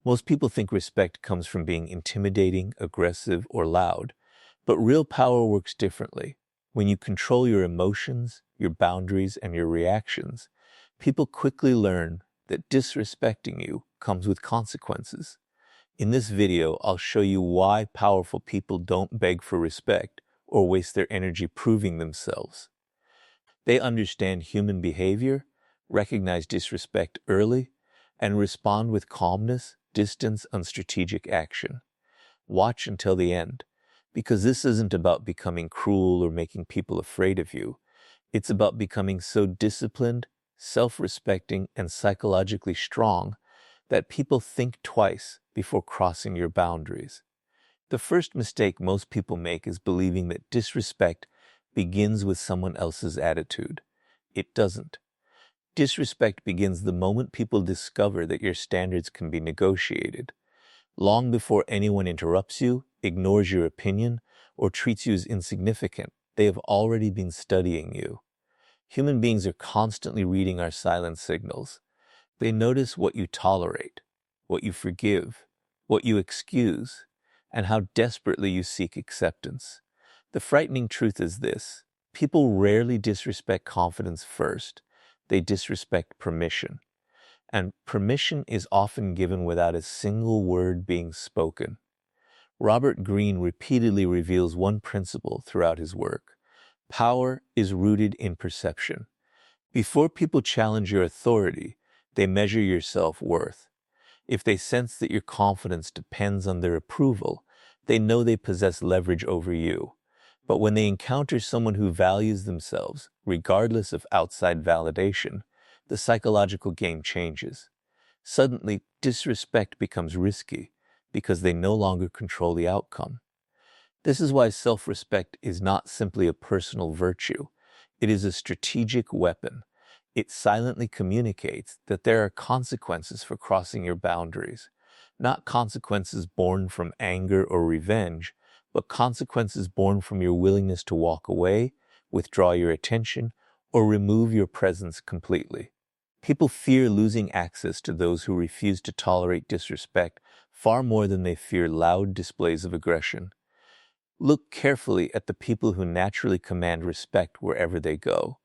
Most people think respect comes from being intimidating, aggressive, or loud, but real power works differently. When you control your emotions, your boundaries, and your reactions, people quickly learn that disrespecting you comes with consequences. In this video, I'll show you why powerful people don't beg for respect or waste their energy proving themselves. They understand human behavior, recognize disrespect early, and respond with calmness, distance, and strategic action. Watch until the end, because this isn't about becoming cruel or making people afraid of you. It's about becoming so disciplined, self-respecting, and psychologically strong that people think twice before crossing your boundaries. The first mistake most people make is believing that disrespect begins with someone else's attitude. It doesn't. Disrespect begins the moment people discover that your standards can be negotiated. Long before anyone interrupts you, ignores your opinion, or treats you as insignificant, they have already been studying you. Human beings are constantly reading our silent signals. They notice what you tolerate, what you forgive, what you excuse, and how desperately you seek acceptance. The frightening truth is this: people rarely disrespect confidence first. They disrespect permission. And permission is often given without a single word being spoken. Robert Greene repeatedly reveals one principle throughout his work: power is rooted in perception. Before people challenge your authority, they measure your self-worth. If they sense that your confidence depends on their approval, they know they possess leverage over you. But when they encounter someone who values themselves, regardless of outside validation, the psychological game changes. Suddenly, disrespect becomes risky because they no longer control the outcome. This is why self-respect is not simply a personal virtue. It is a strategic weapon. It silently communicates that there are consequences for crossing your boundaries, not consequences born from anger or revenge, but consequences born from your willingness to walk away, withdraw your attention, or remove your presence completely. People fear losing access to those who refuse to tolerate disrespect far more than they fear loud displays of aggression. Look carefully at the people who naturally command respect wherever they go.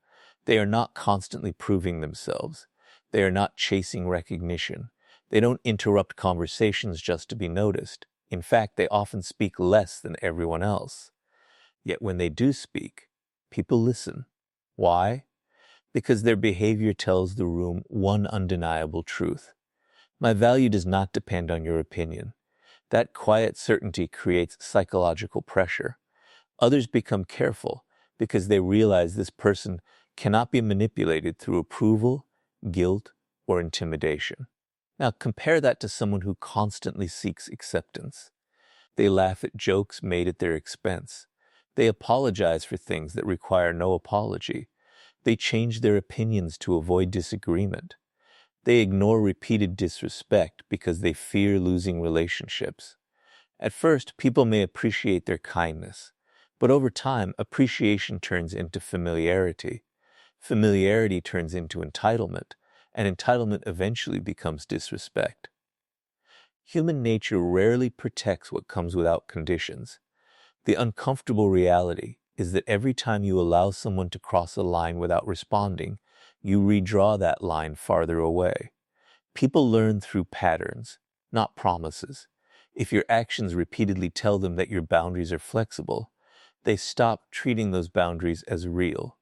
They are not constantly proving themselves. They are not chasing recognition. They don't interrupt conversations just to be noticed. In fact, they often speak less than everyone else. Yet when they do speak, people listen. Why? Because their behavior tells the room one undeniable truth: my value does not depend on your opinion. That quiet certainty creates psychological pressure. Others become careful because they realize this person cannot be manipulated through approval, guilt, or intimidation. Now compare that to someone who constantly seeks acceptance. They laugh at jokes made at their expense. They apologize for things that require no apology. They change their opinions to avoid disagreement. They ignore repeated disrespect because they fear losing relationships. At first, people may appreciate their kindness, but over time, appreciation turns into familiarity. Familiarity turns into entitlement, and entitlement eventually becomes disrespect. Human nature rarely protects what comes without conditions. The uncomfortable reality is that every time you allow someone to cross a line without responding, you redraw that line farther away. People learn through patterns, not promises. If your actions repeatedly tell them that your boundaries are flexible, they stop treating those boundaries as real.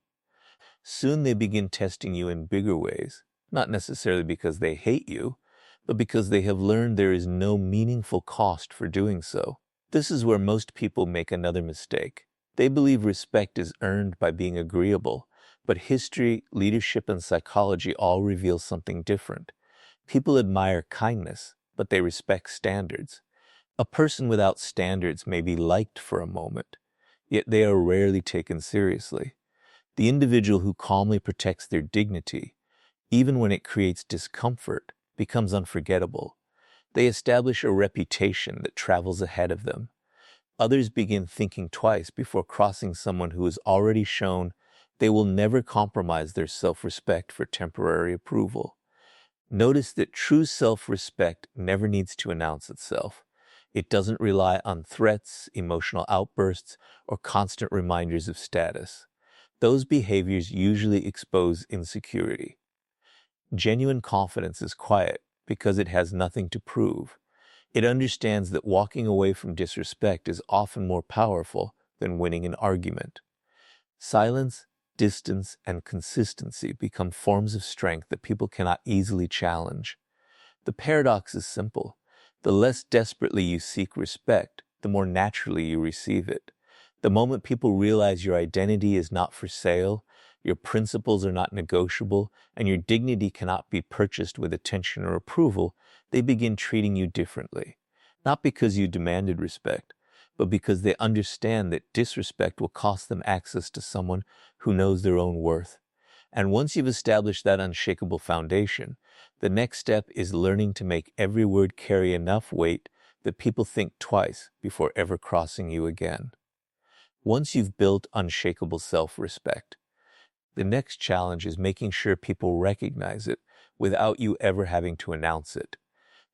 Soon they begin testing you in bigger ways, not necessarily because they hate you, but because they have learned there is no meaningful cost for doing so. This is where most people make another mistake. They believe respect is earned by being agreeable, but history, leadership, and psychology all reveal something different. People admire kindness, but they respect standards. A person without standards may be liked for a moment, yet they are rarely taken seriously. The individual who calmly protects their dignity, even when it creates discomfort, becomes unforgettable. They establish a reputation that travels ahead of them. Others begin thinking twice before crossing someone who has already shown they will never compromise their self-respect for temporary approval. Notice that true self-respect never needs to announce itself. It doesn't rely on threats, emotional outbursts, or constant reminders of status. Those behaviors usually expose insecurity. Genuine confidence is quiet because it has nothing to prove. It understands that walking away from disrespect is often more powerful than winning an argument. Silence, distance, and consistency become forms of strength that people cannot easily challenge. The paradox is simple. The less desperately you seek respect, the more naturally you receive it. The moment people realize your identity is not for sale, your principles are not negotiable, and your dignity cannot be purchased with attention or approval, they begin treating you differently. Not because you demanded respect, but because they understand that disrespect will cost them access to someone who knows their own worth. And once you've established that unshakable foundation, the next step is learning to make every word carry enough weight that people think twice before ever crossing you again. Once you've built unshakable self-respect, the next challenge is making sure people recognize it without you ever having to announce it.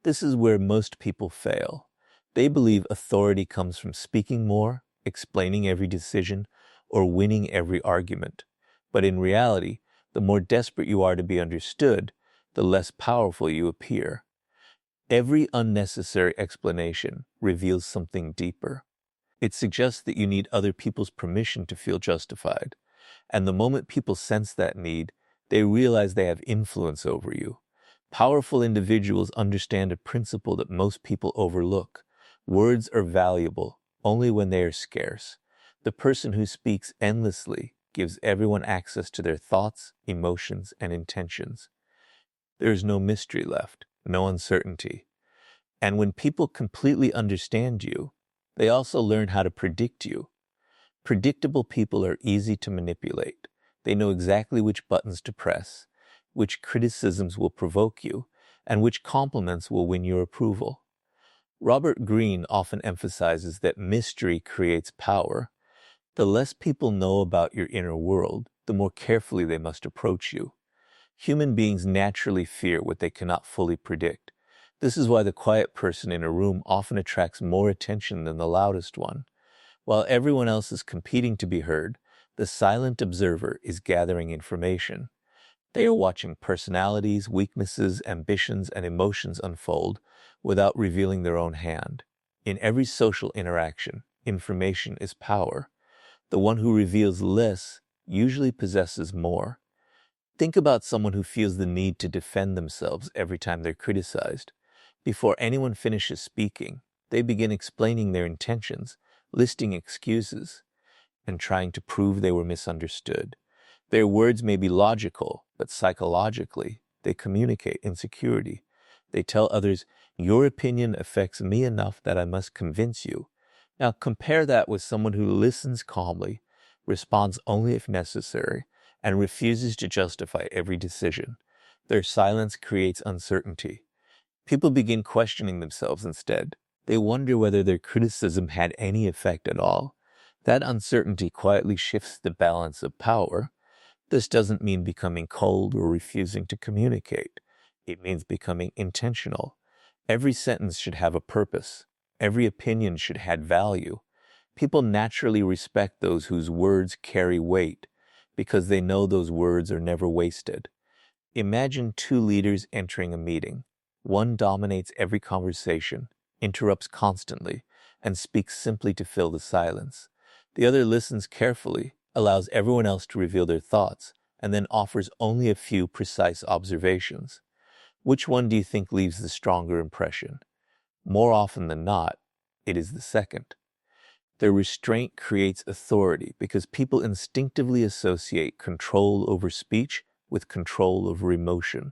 This is where most people fail. They believe authority comes from speaking more, explaining every decision, or winning every argument. But in reality, the more desperate you are to be understood, the less powerful you appear. Every unnecessary explanation reveals something deeper. It suggests that you need other people's permission to feel justified. And the moment people sense that need, they realize they have influence over you. Powerful individuals understand a principle that most people overlook. Words are valuable only when they are scarce. The person who speaks endlessly gives everyone access to their thoughts, emotions, and intentions. There is no mystery left, no uncertainty. And when people completely understand you, they also learn how to predict you. Predictable people are easy to manipulate. They know exactly which buttons to press, which criticisms will provoke you, and which compliments will win your approval. Robert Greene often emphasizes that mystery creates power. The less people know about your inner world, the more carefully they must approach you. Human beings naturally fear what they cannot fully predict. This is why the quiet person in a room often attracts more attention than the loudest one. While everyone else is competing to be heard, the silent observer is gathering information. They are watching personalities, weaknesses, ambitions, and emotions unfold without revealing their own hand. In every social interaction, information is power. The one who reveals less usually possesses more. Think about someone who feels the need to defend themselves every time they're criticized. Before anyone finishes speaking, they begin explaining their intentions, listing excuses, and trying to prove they were misunderstood. Their words may be logical, but psychologically, they communicate insecurity. They tell others, your opinion affects me enough that I must convince you. Now compare that with someone who listens calmly, responds only if necessary, and refuses to justify every decision. Their silence creates uncertainty. People begin questioning themselves instead. They wonder whether their criticism had any effect at all. That uncertainty quietly shifts the balance of power. This doesn't mean becoming cold or refusing to communicate. It means becoming intentional. Every sentence should have a purpose. Every opinion should add value. People naturally respect those whose words carry weight because they know those words are never wasted. Imagine two leaders entering a meeting. One dominates every conversation, interrupts constantly, and speaks simply to fill the silence. The other listens carefully, allows everyone else to reveal their thoughts, and then offers only a few precise observations. Which one do you think leaves the stronger impression? More often than not, it is the second. Their restraint creates authority because people instinctively associate control over speech with control over emotion.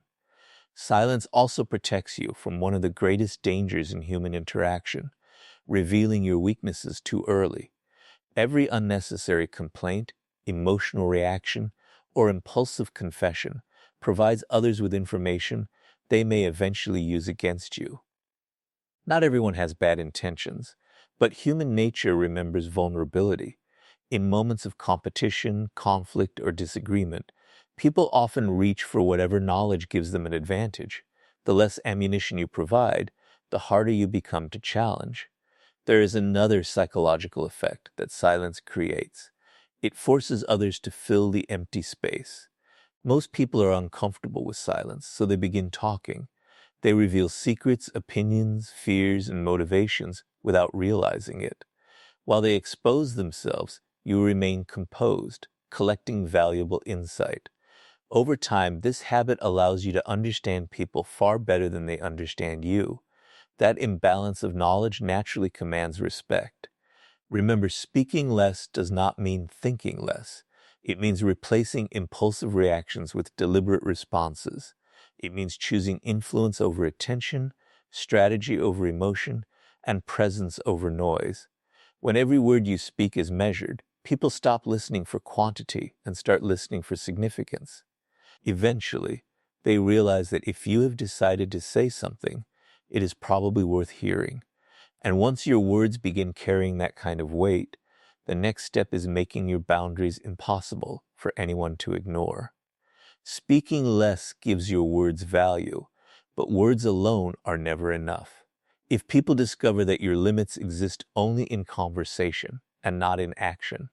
Silence also protects you from one of the greatest dangers in human interaction, revealing your weaknesses too early. Every unnecessary complaint, emotional reaction, or impulsive confession provides others with information they may eventually use against you. Not everyone has bad intentions, but human nature remembers vulnerability. In moments of competition, conflict, or disagreement, people often reach for whatever knowledge gives them an advantage. The less ammunition you provide, the harder you become to challenge. There is another psychological effect that silence creates. It forces others to fill the empty space. Most people are uncomfortable with silence, so they begin talking. They reveal secrets, opinions, fears, and motivations without realizing it. While they expose themselves, you remain composed, collecting valuable insight. Over time, this habit allows you to understand people far better than they understand you. That imbalance of knowledge naturally commands respect. Remember, speaking less does not mean thinking less. It means replacing impulsive reactions with deliberate responses. It means choosing influence over attention, strategy over emotion, and presence over noise. When every word you speak is measured, people stop listening for quantity and start listening for significance. Eventually, they realize that if you have decided to say something, it is probably worth hearing. And once your words begin carrying that kind of weight, the next step is making your boundaries impossible for anyone to ignore. Speaking less gives your words value, but words alone are never enough. If people discover that your limits exist only in conversation and not in action,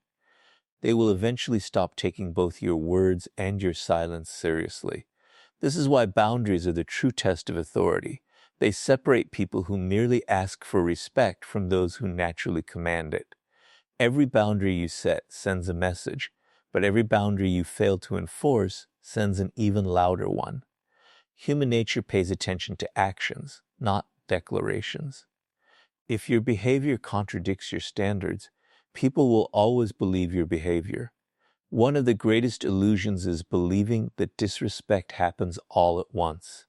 they will eventually stop taking both your words and your silence seriously. This is why boundaries are the true test of authority. They separate people who merely ask for respect from those who naturally command it. Every boundary you set sends a message, but every boundary you fail to enforce sends an even louder one. Human nature pays attention to actions, not declarations. If your behavior contradicts your standards, people will always believe your behavior. One of the greatest illusions is believing that disrespect happens all at once.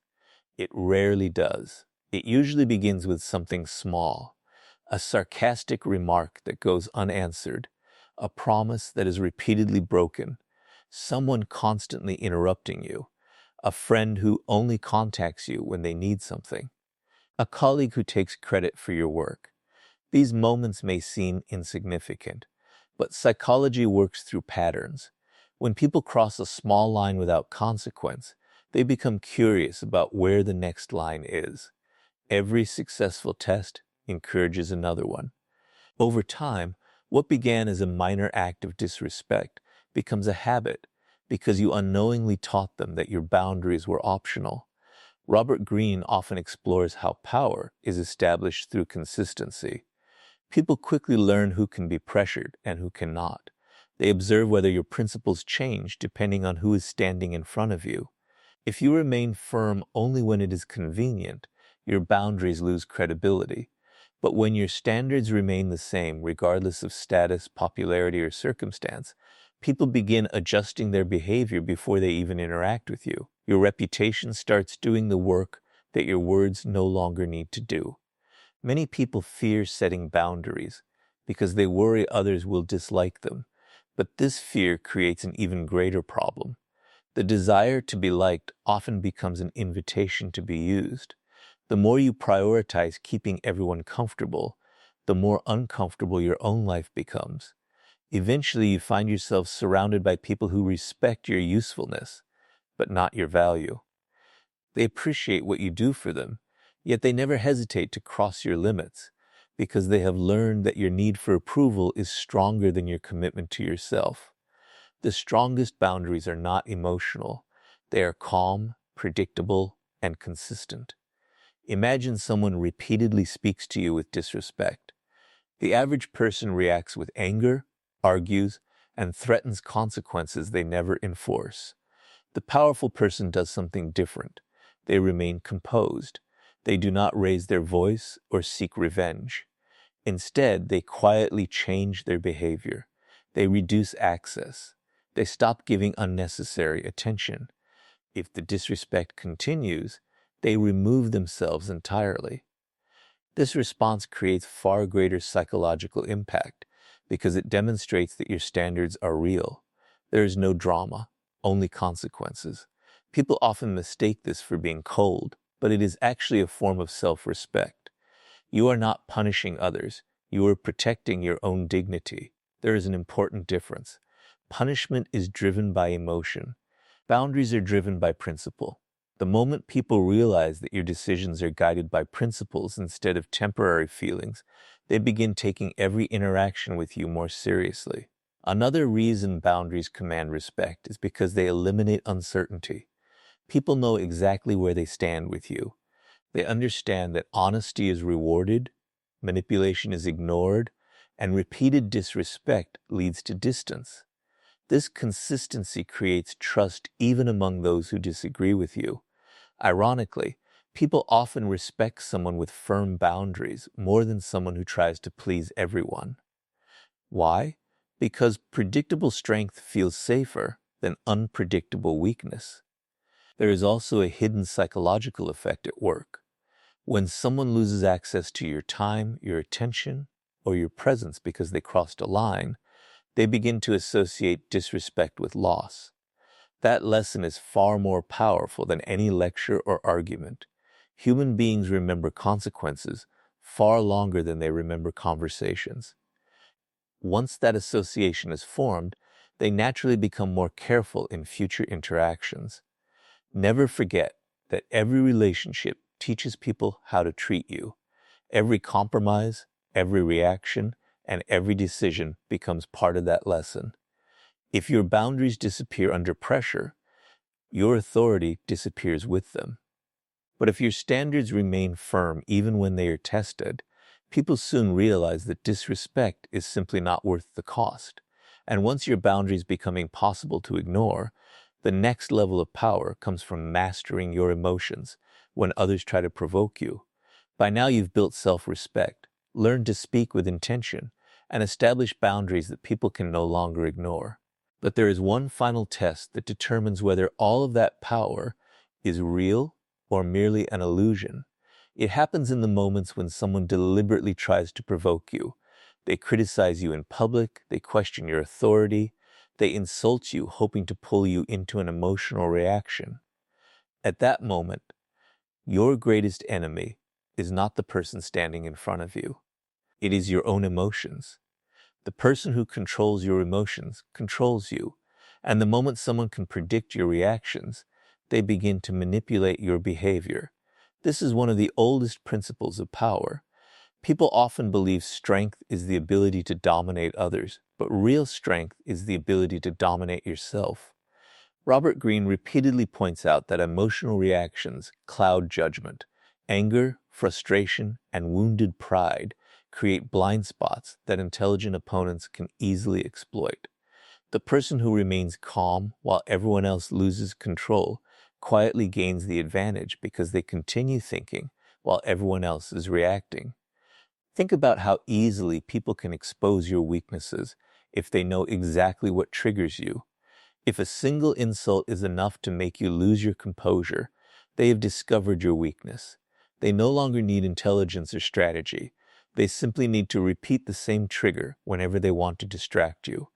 It rarely does. It usually begins with something small, a sarcastic remark that goes unanswered, a promise that is repeatedly broken, someone constantly interrupting you, a friend who only contacts you when they need something, a colleague who takes credit for your work. These moments may seem insignificant, but psychology works through patterns. When people cross a small line without consequence, they become curious about where the next line is. Every successful test encourages another one. Over time, what began as a minor act of disrespect becomes a habit because you unknowingly taught them that your boundaries were optional. Robert Greene often explores how power is established through consistency. People quickly learn who can be pressured and who cannot. They observe whether your principles change depending on who is standing in front of you. If you remain firm only when it is convenient, your boundaries lose credibility. But when your standards remain the same, regardless of status, popularity, or circumstance, people begin adjusting their behavior before they even interact with you. Your reputation starts doing the work that your words no longer need to do. Many people fear setting boundaries because they worry others will dislike them, but this fear creates an even greater problem. The desire to be liked often becomes an invitation to be used. The more you prioritize keeping everyone comfortable, the more uncomfortable your own life becomes. Eventually, you find yourself surrounded by people who respect your usefulness, but not your value. They appreciate what you do for them, yet they never hesitate to cross your limits because they have learned that your need for approval is stronger than your commitment to yourself. The strongest boundaries are not emotional. They are calm, predictable, and consistent. Imagine someone repeatedly speaks to you with disrespect. The average person reacts with anger, argues, and threatens consequences they never enforce. The powerful person does something different. They remain composed. They do not raise their voice or seek revenge. Instead, they quietly change their behavior. They reduce access. They stop giving unnecessary attention. If the disrespect continues, they remove themselves entirely. This response creates far greater psychological impact because it demonstrates that your standards are real. There is no drama, only consequences. People often mistake this for being cold, but it is actually a form of self-respect. You are not punishing others. You are protecting your own dignity. There is an important difference. Punishment is driven by emotion. Boundaries are driven by principle. The moment people realize that your decisions are guided by principles instead of temporary feelings, they begin taking every interaction with you more seriously. Another reason boundaries command respect is because they eliminate uncertainty. People know exactly where they stand with you. They understand that honesty is rewarded, manipulation is ignored, and repeated disrespect leads to distance. This consistency creates trust even among those who disagree with you. Ironically, people often respect someone with firm boundaries more than someone who tries to please everyone. Why? Because predictable strength feels safer than unpredictable weakness. There is also a hidden psychological effect at work. When someone loses access to your time, your attention, or your presence because they crossed a line, they begin to associate disrespect with loss. That lesson is far more powerful than any lecture or argument. Human beings remember consequences far longer than they remember conversations. Once that association is formed, they naturally become more careful in future interactions. Never forget that every relationship teaches people how to treat you. Every compromise, every reaction, and every decision becomes part of that lesson. If your boundaries disappear under pressure, your authority disappears with them. But if your standards remain firm even when they are tested, people soon realize that disrespect is simply not worth the cost. And once your boundaries become impossible to ignore, the next level of power comes from mastering your emotions when others try to provoke you. By now you've built self-respect, learned to speak with intention, and established boundaries that people can no longer ignore. But there is one final test that determines whether all of that power is real or merely an illusion. It happens in the moments when someone deliberately tries to provoke you. They criticize you in public, they question your authority, they insult you, hoping to pull you into an emotional reaction. At that moment, your greatest enemy is not the person standing in front of you. It is your own emotions. The person who controls your emotions controls you, and the moment someone can predict your reactions, they begin to manipulate your behavior. This is one of the oldest principles of power. People often believe strength is the ability to dominate others, but real strength is the ability to dominate yourself. Robert Greene repeatedly points out that emotional reactions cloud judgment. Anger, frustration, and wounded pride create blind spots that intelligent opponents can easily exploit. The person who remains calm while everyone else loses control quietly gains the advantage because they continue thinking while everyone else is reacting. Think about how easily people can expose your weaknesses if they know exactly what triggers you. If a single insult is enough to make you lose your composure, they have discovered your weakness. They no longer need intelligence or strategy. They simply need to repeat the same trigger whenever they want to distract you.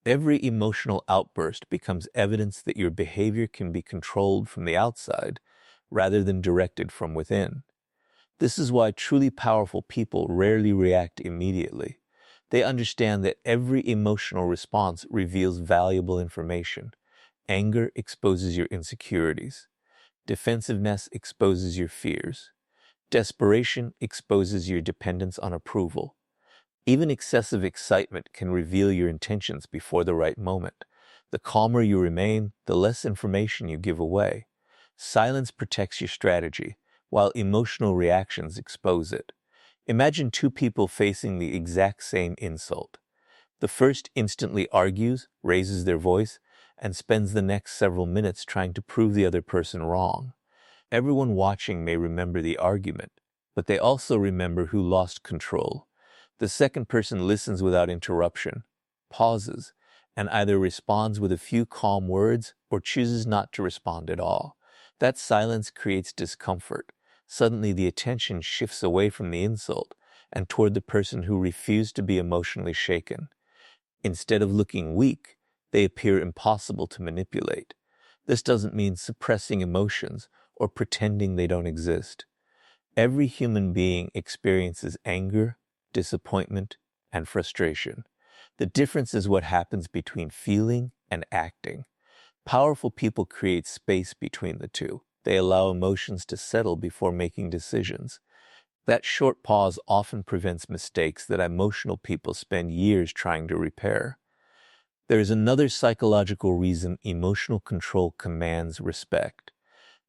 Every emotional outburst becomes evidence that your behavior can be controlled from the outside rather than directed from within. This is why truly powerful people rarely react immediately. They understand that every emotional response reveals valuable information. Anger exposes your insecurities. Defensiveness exposes your fears. Desperation exposes your dependence on approval. Even excessive excitement can reveal your intentions before the right moment. The calmer you remain, the less information you give away. Silence protects your strategy, while emotional reactions expose it. Imagine two people facing the exact same insult. The first instantly argues, raises their voice, and spends the next several minutes trying to prove the other person wrong. Everyone watching may remember the argument, but they also remember who lost control. The second person listens without interruption, pauses, and either responds with a few calm words or chooses not to respond at all. That silence creates discomfort. Suddenly the attention shifts away from the insult and toward the person who refused to be emotionally shaken. Instead of looking weak, they appear impossible to manipulate. This doesn't mean suppressing emotions or pretending they don't exist. Every human being experiences anger, disappointment, and frustration. The difference is what happens between feeling and acting. Powerful people create space between the two. They allow emotions to settle before making decisions. That short pause often prevents mistakes that emotional people spend years trying to repair. There is another psychological reason emotional control commands respect.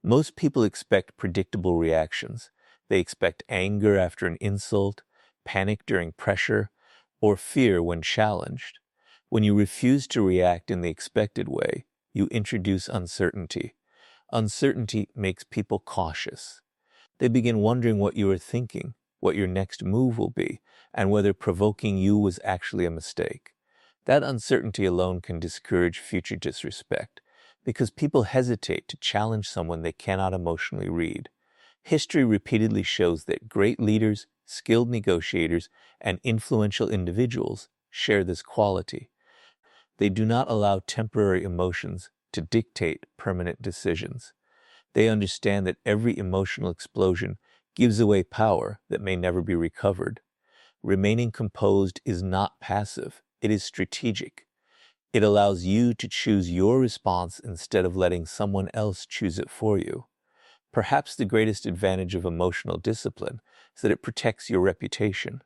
Most people expect predictable reactions. They expect anger after an insult, panic during pressure, or fear when challenged. When you refuse to react in the expected way, you introduce uncertainty. Uncertainty makes people cautious. They begin wondering what you are thinking, what your next move will be, and whether provoking you was actually a mistake. That uncertainty alone can discourage future disrespect, because people hesitate to challenge someone they cannot emotionally read. History repeatedly shows that great leaders, skilled negotiators, and influential individuals share this quality. They do not allow temporary emotions to dictate permanent decisions. They understand that every emotional explosion gives away power that may never be recovered. Remaining composed is not passive, it is strategic. It allows you to choose your response instead of letting someone else choose it for you. Perhaps the greatest advantage of emotional discipline is that it protects your reputation.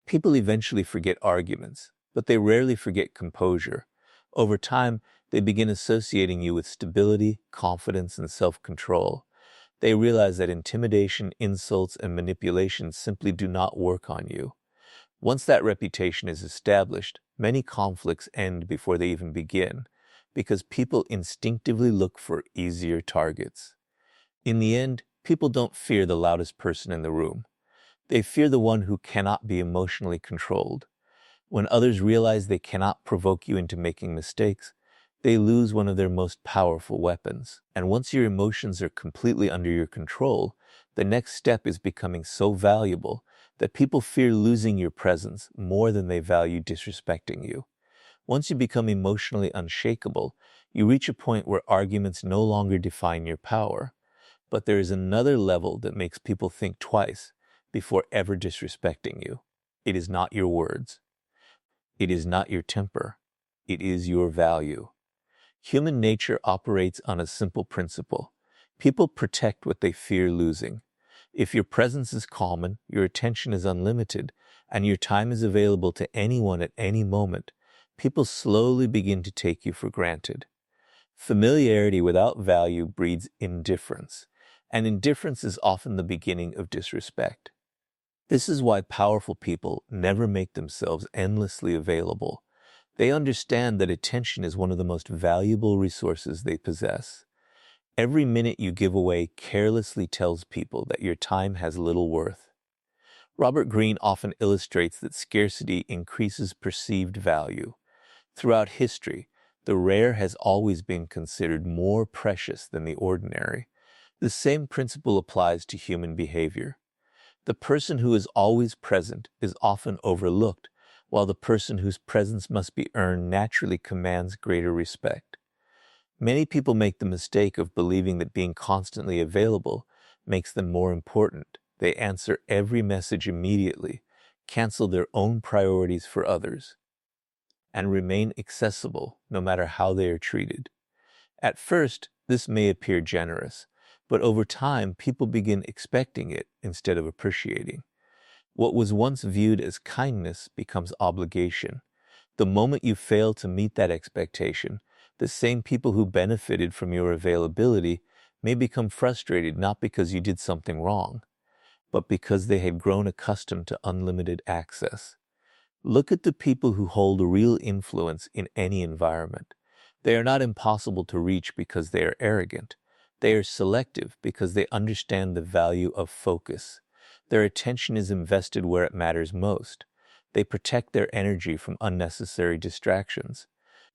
People eventually forget arguments, but they rarely forget composure. Over time, they begin associating you with stability, confidence, and self-control. They realize that intimidation, insults, and manipulation simply do not work on you. Once that reputation is established, many conflicts end before they even begin, because people instinctively look for easier targets. In the end, people don't fear the loudest person in the room. They fear the one who cannot be emotionally controlled. When others realize they cannot provoke you into making mistakes, they lose one of their most powerful weapons. And once your emotions are completely under your control, the next step is becoming so valuable that people fear losing your presence more than they value disrespecting you. Once you become emotionally unshakable, you reach a point where arguments no longer define your power. But there is another level that makes people think twice before ever disrespecting you. It is not your words. It is not your temper. It is your value. Human nature operates on a simple principle. People protect what they fear losing. If your presence is common, your attention is unlimited, and your time is available to anyone at any moment, people slowly begin to take you for granted. Familiarity without value breeds indifference, and indifference is often the beginning of disrespect. This is why powerful people never make themselves endlessly available. They understand that attention is one of the most valuable resources they possess. Every minute you give away carelessly tells people that your time has little worth. Robert Greene often illustrates that scarcity increases perceived value. Throughout history, the rare has always been considered more precious than the ordinary. The same principle applies to human behavior. The person who is always present is often overlooked, while the person whose presence must be earned naturally commands greater respect. Many people make the mistake of believing that being constantly available makes them more important. They answer every message immediately, cancel their own priorities for others, and remain accessible no matter how they are treated. At first, this may appear generous, but over time, people begin expecting it instead of appreciating. What was once viewed as kindness becomes obligation. The moment you fail to meet that expectation, the same people who benefited from your availability may become frustrated not because you did something wrong, but because they had grown accustomed to unlimited access. Look at the people who hold real influence in any environment. They are not impossible to reach because they are arrogant. They are selective because they understand the value of focus. Their attention is invested where it matters most. They protect their energy from unnecessary distractions.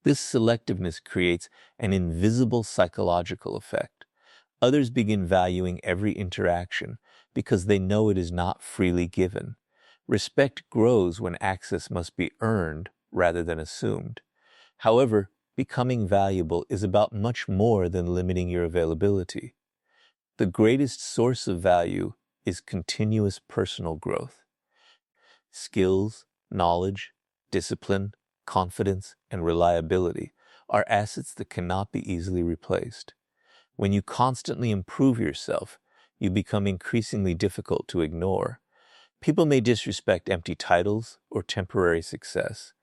This selectiveness creates an invisible psychological effect. Others begin valuing every interaction because they know it is not freely given. Respect grows when access must be earned rather than assumed. However, becoming valuable is about much more than limiting your availability. The greatest source of value is continuous personal growth. Skills, knowledge, discipline, confidence, and reliability are assets that cannot be easily replaced. When you constantly improve yourself, you become increasingly difficult to ignore. People may disrespect empty titles or temporary success,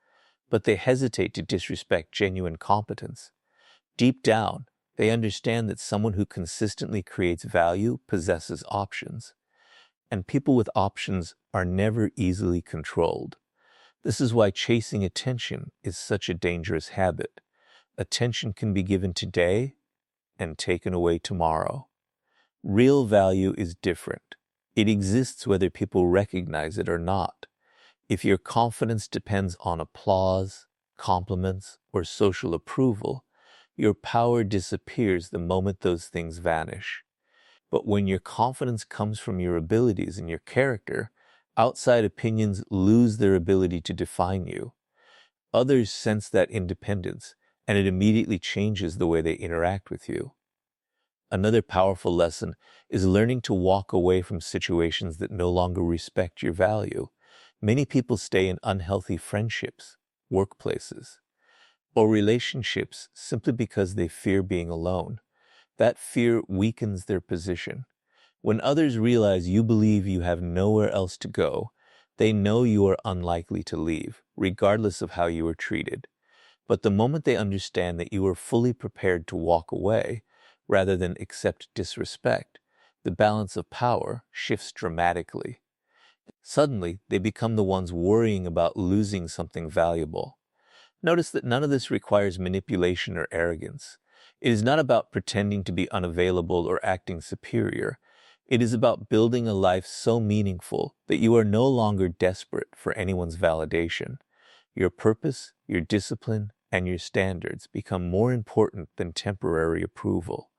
but they hesitate to disrespect genuine competence. Deep down, they understand that someone who consistently creates value possesses options, and people with options are never easily controlled. This is why chasing attention is such a dangerous habit. Attention can be given today and taken away tomorrow. Real value is different. It exists whether people recognize it or not. If your confidence depends on applause, compliments, or social approval, your power disappears the moment those things vanish. But when your confidence comes from your abilities and your character, outside opinions lose their ability to define you. Others sense that independence, and it immediately changes the way they interact with you. Another powerful lesson is learning to walk away from situations that no longer respect your value. Many people stay in unhealthy friendships, workplaces, or relationships simply because they fear being alone. That fear weakens their position. When others realize you believe you have nowhere else to go, they know you are unlikely to leave, regardless of how you were treated. But the moment they understand that you are fully prepared to walk away, rather than accept disrespect, the balance of power shifts dramatically. Suddenly, they become the ones worrying about losing something valuable. Notice that none of this requires manipulation or arrogance. It is not about pretending to be unavailable or acting superior. It is about building a life so meaningful that you are no longer desperate for anyone's validation. Your purpose, your discipline, and your standards become more important than temporary approval.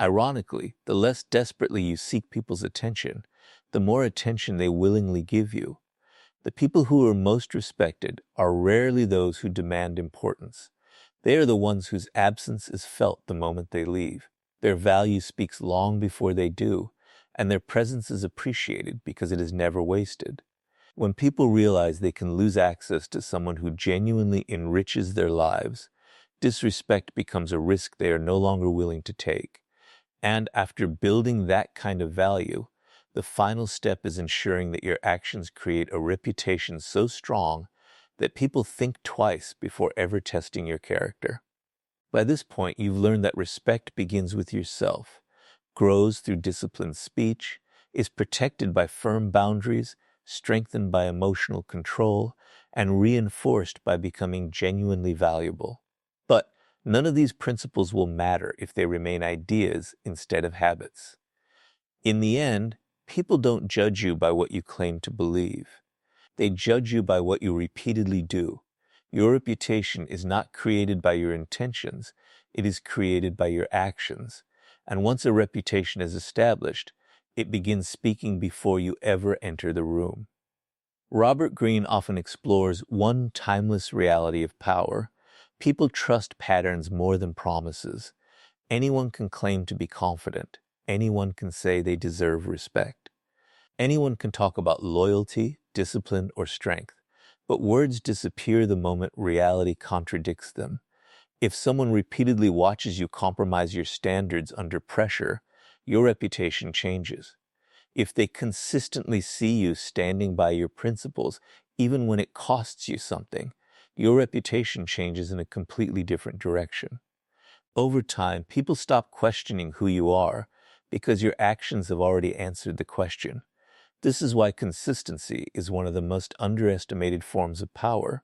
Ironically, the less desperately you seek people's attention, the more attention they willingly give you. The people who are most respected are rarely those who demand importance. They are the ones whose absence is felt the moment they leave. Their value speaks long before they do, and their presence is appreciated because it is never wasted. When people realize they can lose access to someone who genuinely enriches their lives, disrespect becomes a risk they are no longer willing to take. And after building that kind of value, the final step is ensuring that your actions create a reputation so strong that people think twice before ever testing your character. By this point, you've learned that respect begins with yourself, grows through disciplined speech, is protected by firm boundaries, strengthened by emotional control, and reinforced by becoming genuinely valuable. But none of these principles will matter if they remain ideas instead of habits. In the end, people don't judge you by what you claim to believe. They judge you by what you repeatedly do. Your reputation is not created by your intentions, it is created by your actions. And once a reputation is established, it begins speaking before you ever enter the room. Robert Greene often explores one timeless reality of power. People trust patterns more than promises. Anyone can claim to be confident. Anyone can say they deserve respect. Anyone can talk about loyalty, discipline, or strength, but words disappear the moment reality contradicts them. If someone repeatedly watches you compromise your standards under pressure, your reputation changes. If they consistently see you standing by your principles, even when it costs you something, your reputation changes in a completely different direction. Over time, people stop questioning who you are because your actions have already answered the question. This is why consistency is one of the most underestimated forms of power.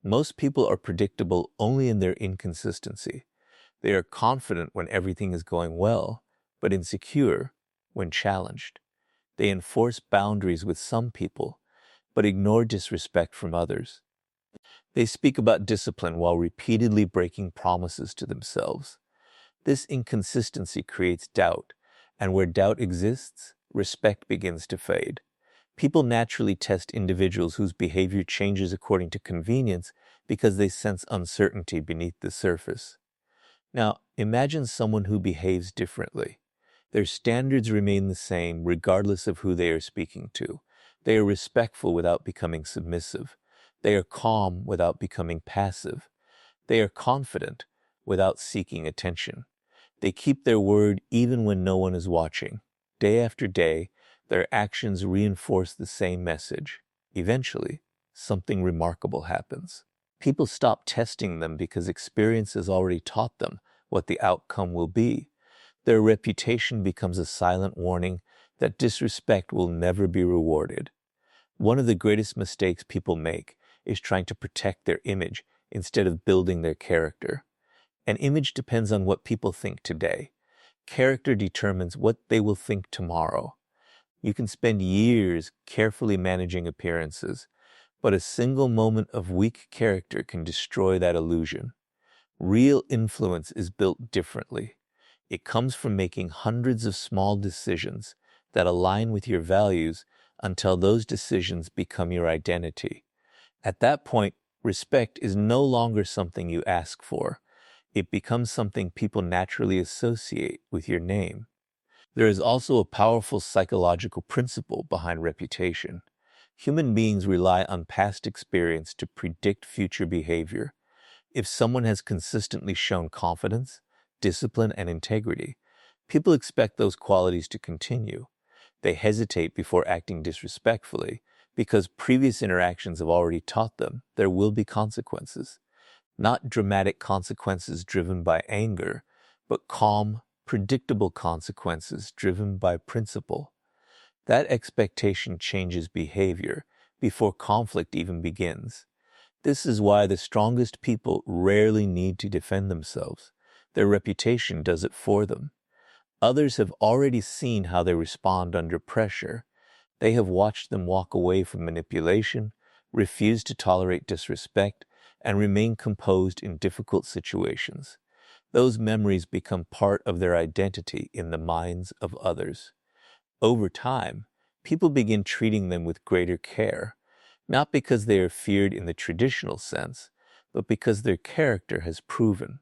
Most people are predictable only in their inconsistency. They are confident when everything is going well, but insecure when challenged. They enforce boundaries with some people, but ignore disrespect from others. They speak about discipline while repeatedly breaking promises to themselves. This inconsistency creates doubt, and where doubt exists, respect begins to fade. People naturally test individuals whose behavior changes according to convenience because they sense uncertainty beneath the surface. Now, imagine someone who behaves differently. Their standards remain the same regardless of who they are speaking to. They are respectful without becoming submissive. They are calm without becoming passive. They are confident without seeking attention. They keep their word even when no one is watching. Day after day, their actions reinforce the same message. Eventually, something remarkable happens. People stop testing them because experience has already taught them what the outcome will be. Their reputation becomes a silent warning that disrespect will never be rewarded. One of the greatest mistakes people make is trying to protect their image instead of building their character. An image depends on what people think today. Character determines what they will think tomorrow. You can spend years carefully managing appearances, but a single moment of weak character can destroy that illusion. Real influence is built differently. It comes from making hundreds of small decisions that align with your values until those decisions become your identity. At that point, respect is no longer something you ask for. It becomes something people naturally associate with your name. There is also a powerful psychological principle behind reputation. Human beings rely on past experience to predict future behavior. If someone has consistently shown confidence, discipline, and integrity, people expect those qualities to continue. They hesitate before acting disrespectfully because previous interactions have already taught them there will be consequences. Not dramatic consequences driven by anger, but calm, predictable consequences driven by principle. That expectation changes behavior before conflict even begins. This is why the strongest people rarely need to defend themselves. Their reputation does it for them. Others have already seen how they respond under pressure. They have watched them walk away from manipulation, refuse to tolerate disrespect, and remain composed in difficult situations. Those memories become part of their identity in the minds of others. Over time, people begin treating them with greater care, not because they are feared in the traditional sense, but because their character has proven